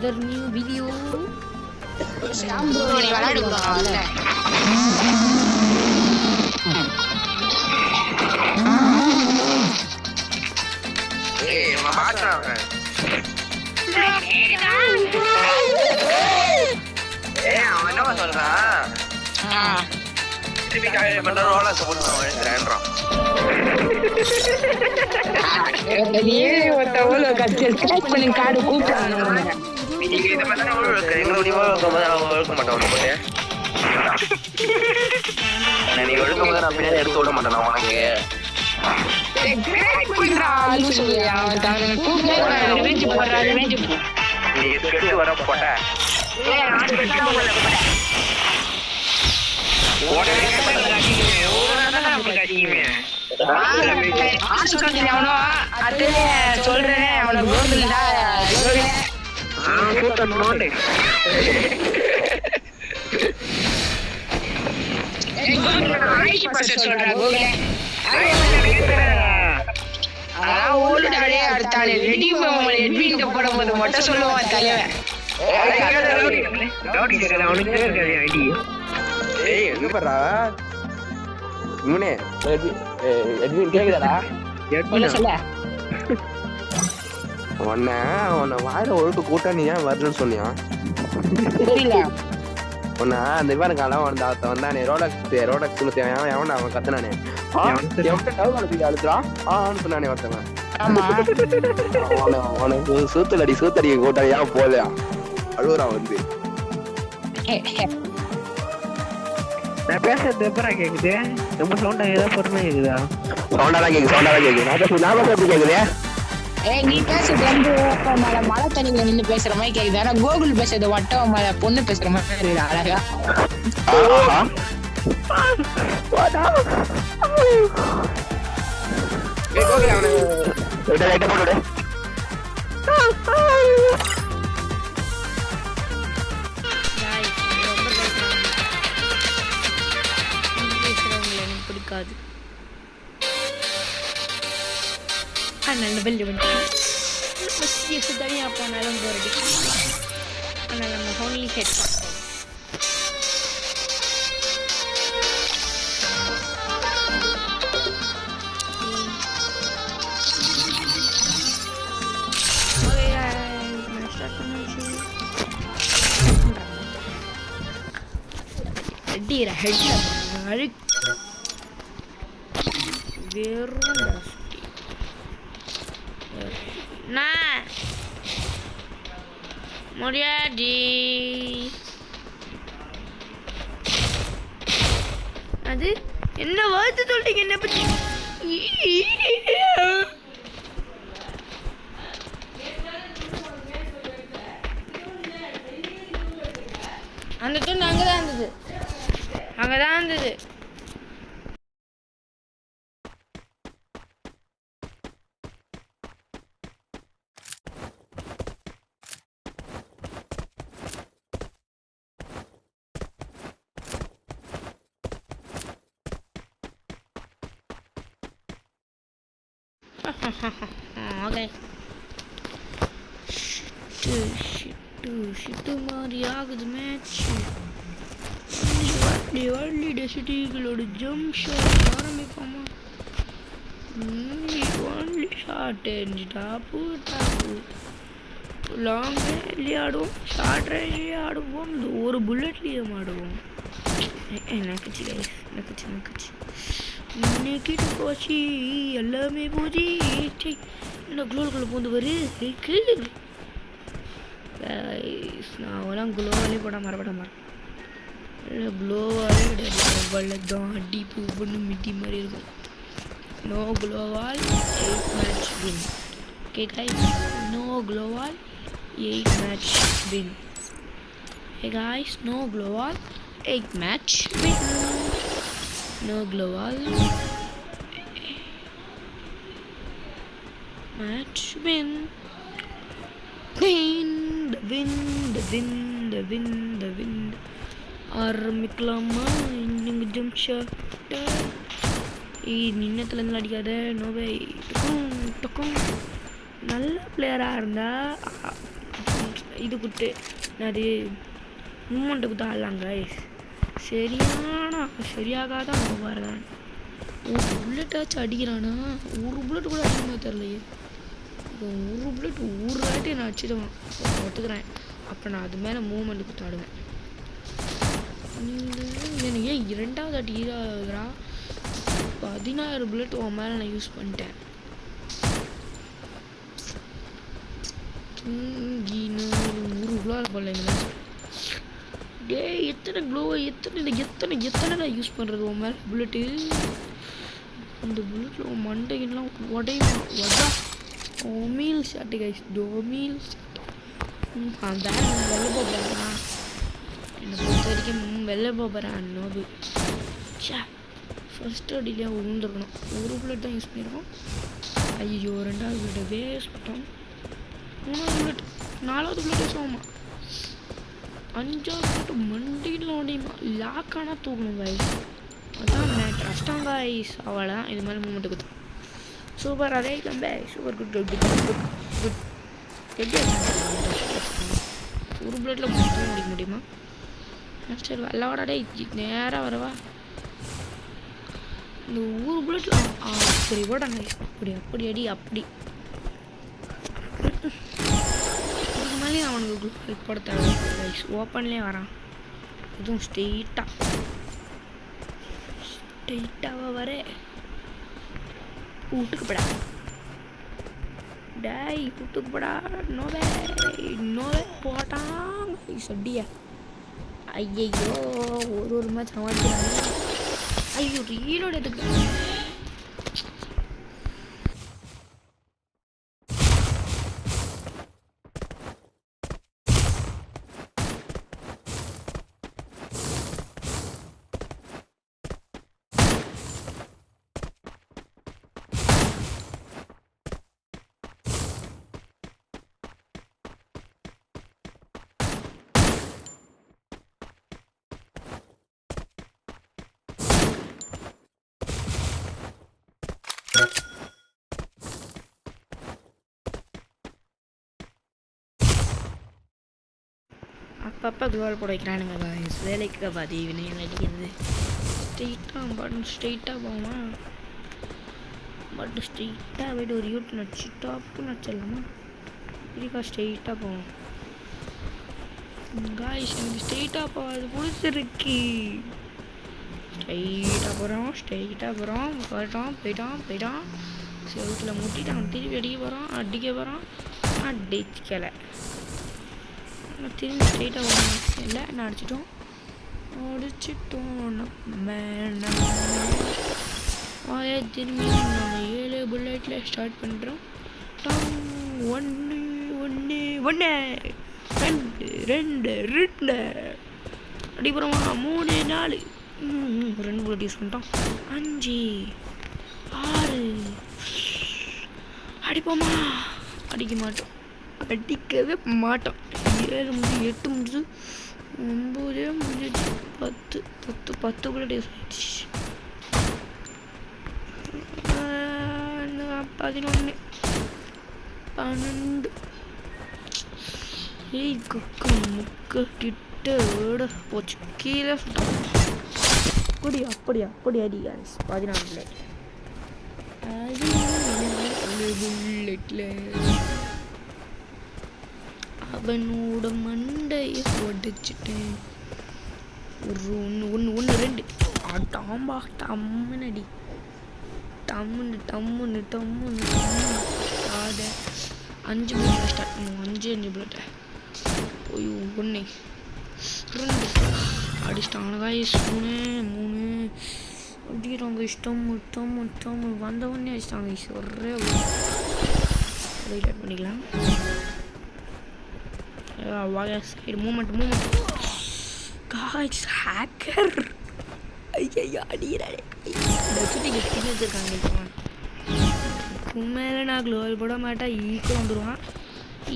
another new video. Sam bro நீ விளையாடு bro வரல. ஏய் நான் பாக்குறேன். ஏய் அவன் என்ன சொல்றான்? திருப்பி காலையில மட்டும் ரோலா சப்போர்ட் பண்ணுறான். நீயே ஒருத்தவளோ கட்சி ஸ்கிராச் பண்ணி கார்டு கூப்பிடுறாங்க. நீங்க இத பத்தி உங்களுக்கு எங்களுடைய ஒழுக்க மாட்டோம் போட்டு. நீ ஒழுக்க போது நான் பின்னாடி எடுத்து விட மாட்டேன் உனக்கு. ஸ்கிராச் பண்றான் சொல்லியா தான கூப்பிடுறாங்க ரிவெஞ்ச் போடுறாங்க ரிவெஞ்ச். நீ ஸ்கெட்ச் வர போட்ட. ஏய் நான் ஸ்கெட்ச் பண்ணல போட்ட. ஓடவே பண்ணாதீங்க. ஓடனா நமக்கு அடிக்குமே. ஆசு கண்டியானோ அதே சொல்றேன் அவன கோகுல்டா சொல்றேன். கூட்ட நோண்டே. ஐடி பாஸ் சொல்றா கோகுலே. ஓல்டாலே அடுத்தானே ரெடி மாமா எட்வின் போடும்போது மட்டும் சொல்லுவான் தலைவன். ஏய் எங்க பண்றா இவனே எட்வின் கேக்குதாடா என்ன சொல்ல உன்னை வாயில ஒழுக்க கூட்ட நீ ஏன் வரலன்னு சொன்னியா தெரியல உன்னை அந்த இவனுக்கால வந்தானே ரோலக்ஸ் தேவையான எவன் அவன் கத்துனானே அழுத்துறான் சொன்னானே ஒருத்தவன் உனக்கு சூத்தலடி கூட்ட ஏன் போலையா அழுகுறான் வந்து நான் பேசுறது எப்பரா கேக்குது ரொம்ப சவுண்டா ஏதாவது பொறுமையா கேக்குதா சவுண்டா கேக்குது நான் எப்படி கேக்குது ஏய் நீ பேசுறது வந்து மழை தண்ணியில நின்று பேசுற மாதிரி கேக்குது ஆனா கோகுல் பேசுறது வட்டம் மழை பொண்ணு பேசுற மாதிரி இருக்குது அழகா பிடிக்காது நல்ல வெளியே வந்து தனியாக போனாலும் போர் அடிக்கும் ஆனால் நம்ம ஹோன்லி ஹெட் பார்ப்போம் முடியாடி அது என்ன வார்த்தை சொல்றீங்க என்ன பத்தி அந்த துண்டு அங்கதான் இருந்தது okay shit மாதிரி ஆகுது மேட்ச் early டெசிட்டிகளோட ஜம்ப் ஷாட் ஆரம்பிப்போமா only shot டாப்பு லாங் ரேஞ்சிலே ஆடுவோம் ஷார்ட் ரேஞ்சிலே ஆடுவோம் ஒரு புல்லட்லேயே ஆடுவோம் நக்குச்சு நக்கிட்டு போச்சு எல்லாமே போச்சு என்ன குளோவுக்குள்ளே பூந்து வருது நான் அவெல்லாம் குளோவாலே போட மரப்பட குளோவாலே கிடையாது வள்ளதான் அடி பூ பொண்ணு மிட்டி மாதிரி இருக்கும் நோ குளோவால் 8 match win okay guys no குளோவால் 8 match win hey guys no global 8 match win no global match win the win ஆரம்பிக்கலாமா நீங்க ஜம்ப் ஷாட் நின்னத்துலேருந்து அடிக்காத நோவே டக்கும் நல்ல பிளேயராக இருந்தால் இது கொடுத்து அது மூமெண்ட்டுக்கு தான் ஆடலாங்க சரியாகாதான் பாருதான் ஒரு புல்லட்டாச்சும் அடிக்கிறானா ஒரு புல்லட் கூட அடிக்கமா தெரிலையே ஒரு புல்லட் ஒரு வாட்டி நான் அடிச்சிடுவேன் ஒத்துக்கிறேன் அப்போ நான் அது மேலே மூமெண்ட் கொடுத்து ஆடுவேன் எனக்கு ஏன் 2வது அடி ஆகுறா 16 புல்லட் உன் மேலே நான் யூஸ் பண்ணிட்டேன் ஒரு குளோவால் போடல டே எத்தனை க்ளோவை எத்தனை யூஸ் பண்ணுறது உன் மேலே புல்லட்டு இந்த புல்லட்டில் மண்டைகள்லாம் உடையுமா டொமீல் ஷாட்டு கைஸ் டொமீல் ஷாட் அந்த வெளில போகிறானா என்னை பொறுத்த வரைக்கும் வெளில போகிறேன் நோது ஃபர்ஸ்ட் அடியிலே விழுந்துருக்கணும் ஒரு புல்லட் தான் யூஸ் பண்ணியிருக்கோம் ஐயோ 2வது புல்லட்டை வேஸ்ட் பண்ணிட்டோம் 3வது புல்லட் 4வது புல்லட் யூஸ் ஆகுமா 5வது புல்லட் மண்டியில் உடையுமா லாக் ஆனால் தூக்கணும் கைஸ் அதான் மேட்ரு கஷ்டம் கைஸ் அவ்வளோதான் இது மாதிரி மூமெண்ட்டு கொடுத்தோம் சூப்பர் அதே கம்பே சூப்பர் குட் எப்படி ஒரு புல்லட்டில் முடிக்க முடியுமா சரி வெள்ளாடா டே நேராக வரவா இந்த ஒரு புல்லட்டில் சரி ஓடாங்க அப்படி அடி அப்படி இதுக்கு மேலே அவனுக்கு ஹெல்ப் போட தேவை கைஸ் ஓப்பன்லேயே வரான் இதுவும் ஸ்ட்ரெயிட்டாக வர வீட்டுக்குப்படா டேய் வீட்டுக்குப்படா நோவே போட்டான் சட்டியா ஐயோ ஒரு மேட்ச் சமாளிக்கிறாங்க ஐயோ ரீலோட எதுக்கு அப்பப்போ குளோவால் போட வைக்கிறானுங்க வேலைக்கு பாதி வினைகள் அடிக்கிறது ஸ்ட்ரெயிட்டாக போகுமா பட் ஸ்ட்ரெயிட்டாக போய்ட்டு ஒரு யூட் நடிச்சு டாப்புன்னு வச்சிடலாமா இதுக்கா ஸ்ட்ரெயிட்டாக போவோம் காய்ஸ் எனக்கு ஸ்ட்ரெயிட்டாக போகாது பிடிச்சிருக்கு ஸ்ட்ரெயிட்டாக போகிறோம் போயிட்டான் செவத்தில் முட்டிட்டான் திருப்பி அடிக்க போகிறான் அடிக்கலை திரும்பி ஸ்ட்ரெயிட்டாக போகணும் இல்லை நான் அடிச்சிட்டோம் திரும்பி நம்ம 7 புல்லட்டில் ஸ்டார்ட் பண்ணுறோம் 1 2 அடிப்புறமா 3 4 2 புல்லட் யூஸ் பண்ணிட்டோம் 5 6 அடிப்போமா அடிக்கவே மாட்டோம் 7 முடிஞ்சு 8 முடிஞ்சு 9 முடிஞ்சு 10 புல்லட் யூஸ் ஆயிடுச்சு 11 12 முக்க கிட்ட போச்சு கீழே அப்படி அடி 14 புல்லட்ல அவனோட மண்டையை உடைச்சிட்டேன் ஒரு 1 2 டாம்பா டம்முன்னு அதை 5 புல்லட் ஸ்டார்ட் பண்ணுவோம் 5 புல்லட்டை ஐயோ 1 2 அடிச்சிட்டாங்க காய்ஸ் 3 அடிக்கிறாங்க இஷ்டம் வந்தவொடனே அடிச்சிட்டாங்க ஒரே வெயிட் பண்ணிக்கலாம் சைடு மூமெண்ட் காய்ஸ் ஹேக்கர் ஐயா அடிக்கிறாரு வச்சுருக்காங்க உண்மையில நான் குளோவால் போட மாட்டேன் ஈக்குவல் வந்துடுவான்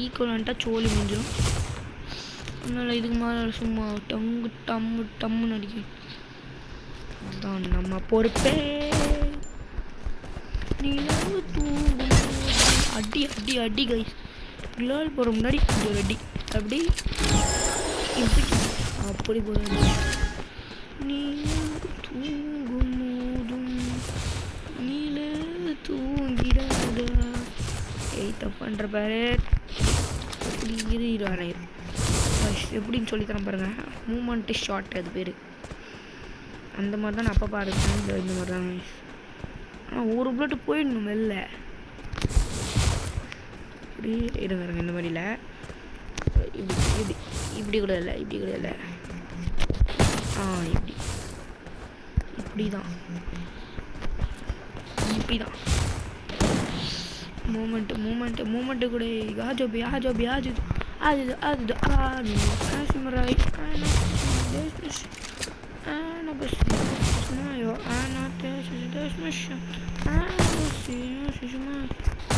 ஈக்குவல் வந்துட்டா சோழி முடிஞ்சிடும் அதனால் இதுக்கு மேலே சும்மா டம்முன்னு அடிக்கும் அதுதான் நம்ம பொறுப்பே நிலவு தூங்கும் அடி கைஸ் குளோவால் போகிற முன்னாடி ஒரு அடி அப்படி இப்படி அப்படி போதும். நீ தூங்கும் போதும் நீல தூங்கிடாதா. தப்புன்ற பாரு. எப்படி இருவானே எப்படின்னு சொல்லித்தரேன் பாருங்க. மூமெண்ட்டு ஷார்ட் அது பேர். அந்த மாதிரி தான் நான் அப்போ பாருங்க. இந்த மாதிரி தான். ஆனால் ஒரு புல்லட்டு போயிடணும் வெளில. இப்படி இருங்க இந்த மாதிரி இல்லை. இப்படி இப்படி இப்படி கூட இல்லை. இப்படி கூட இல்லை. இப்படி இப்படி தான். இப்படி தான் மூமெண்ட்டு கூட. யாஜோ அது ஆஸ்மராய் أنا بس اسمعي أنا تاج مش أنا بس اسمعي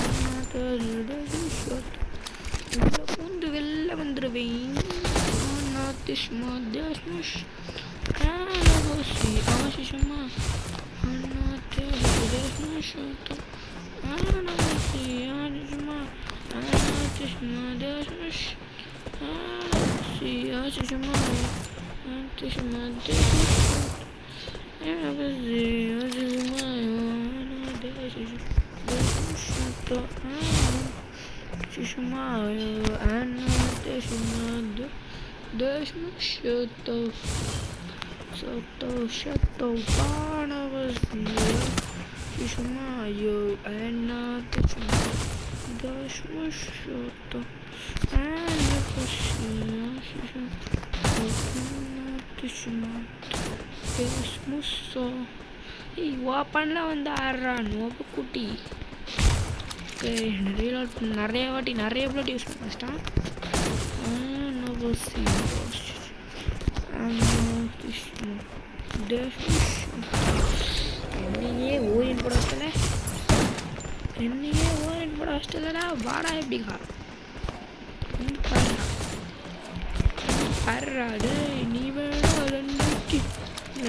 أنا تاج مش ولا كنت ولا مندربين أنا تسمع داش مش أنا بس اسمعي أنا تاج مش أنا بس اسمع أنا تسمع داش مش أنا بس اسمعي ஓப்பனில் வந்து ஆடுறான் நோப்பு குட்டி. நிறைய வாட்டி நிறைய பிளட் யூஸ் பண்ண வச்சிட்டான். என்னையே ஓரியன் போட வச்சல. வாடா எப்படிக்கா பாடுறாடு. நீ வேணும்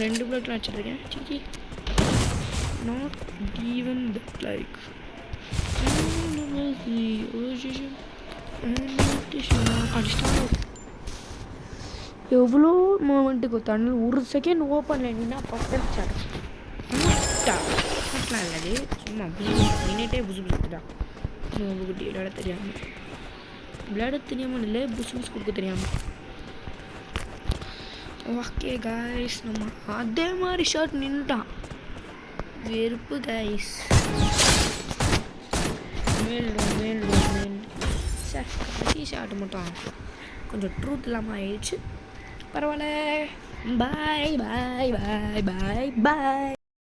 ரெண்டு பிளட் வச்சுருக்கேன். சிச்சி not even that like எவ்வளோ மூமெண்ட்டுக்கு தண்ணில் ஒரு செகண்ட் ஓப்பனில் நின்னா பக்கச்சார் இல்லது சும்மா மினிட்டே புசு புசுக்குதான். குட்டி விளையாட தெரியாமல் இல்லை புசு புசு கொடுக்க தெரியாமல். ஓகே காய்ஸ் நம்ம அதே மாதிரி ஷர்ட் நின்றுட்டான். வெறுப்பு கைஸ். மேல் கடைசி ஷார்ட் மட்டும் கொஞ்சம் ட்ரூத் இல்லாமல் ஆயிடுச்சு. பரவாயில்ல. பாய் பாய் பாய் பாய் பாய்.